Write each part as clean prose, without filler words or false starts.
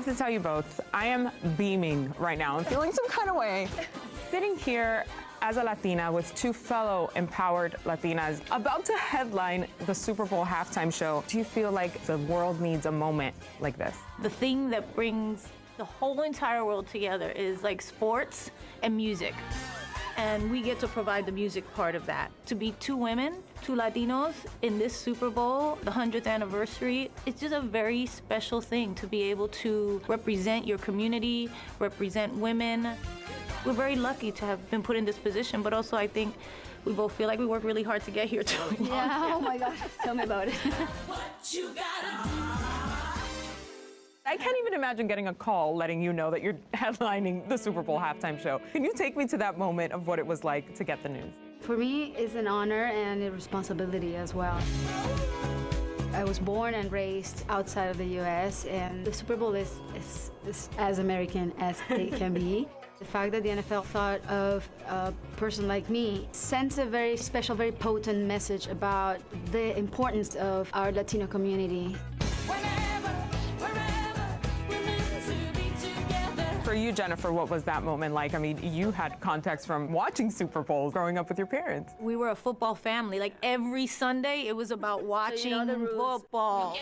have to tell you both, I am beaming right now. I'm feeling some kind of way. Sitting here as a Latina with two fellow empowered Latinas about to headline the Super Bowl halftime show, do you feel like the world needs a moment like this? The thing that brings the whole entire world together is like sports and music. And we get to provide the music part of that. To be two women, two Latinos in this Super Bowl, the 100th anniversary, it's just a very special thing to be able to represent your community, represent women. We're very lucky to have been put in this position, but also I think we both feel like we work really hard to get here too. Yeah, oh my gosh, tell me about it. I can't even imagine getting a call letting you know that you're headlining the Super Bowl halftime show. Can you take me to that moment of what it was like to get the news? For me, it's an honor and a responsibility as well. I was born and raised outside of the U.S., and the Super Bowl is as American as it can be. The fact that the NFL thought of a person like me sends a very special, very potent message about the importance of our Latino community. For you, Jennifer, what was that moment like? I mean, you had context from watching Super Bowls growing up with your parents. We were a football family. Like every Sunday, it was about watching football.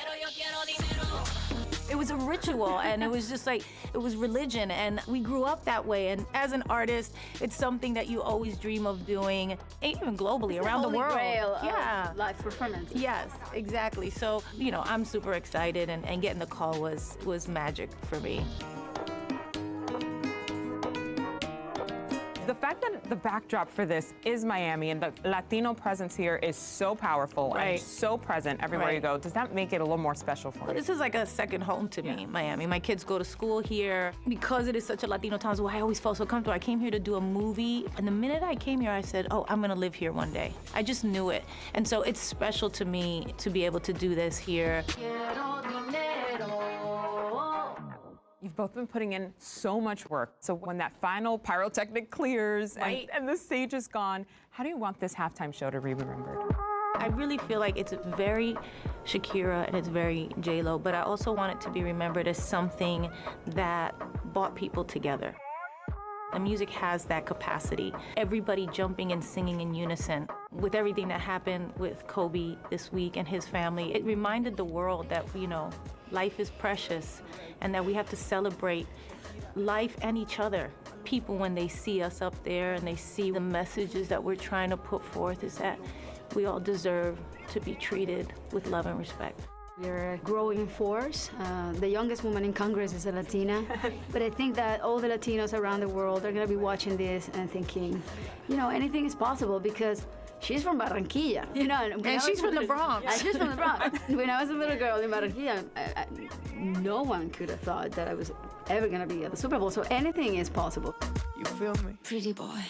It was a ritual, and it was just like, it was religion, and we grew up that way. And as an artist, it's something that you always dream of doing, even globally, around the world. Yeah, live performance. Yes, exactly. So, you know, I'm super excited, and getting the call was magic for me. The fact that the backdrop for this is Miami and the Latino presence here is so powerful and so present everywhere you go, does that make it a little more special for you? This is like a second home to me, Miami. My kids go to school here. Because it is such a Latino town, so I always felt so comfortable. I came here to do a movie, and the minute I came here, I said, oh, I'm gonna live here one day. I just knew it. And so it's special to me to be able to do this here. You've both been putting in so much work. So when that final pyrotechnic clears and the stage is gone, how do you want this halftime show to be remembered? I really feel like it's very Shakira and it's very J-Lo, but I also want it to be remembered as something that brought people together. The music has that capacity. Everybody jumping and singing in unison. With everything that happened with Kobe this week and his family, it reminded the world that, you know, life is precious and that we have to celebrate life and each other. People, when they see us up there and they see the messages that we're trying to put forth, is that we all deserve to be treated with love and respect. We're a growing force. The youngest woman in Congress is a Latina. But I think that all the Latinos around the world are going to be watching this and thinking, you know, anything is possible because she's from Barranquilla, you know. And she's from the Bronx. She's from the Bronx. When I was a little girl in Barranquilla, no one could have thought that I was ever going to be at the Super Bowl. So anything is possible. You feel me? Pretty boy.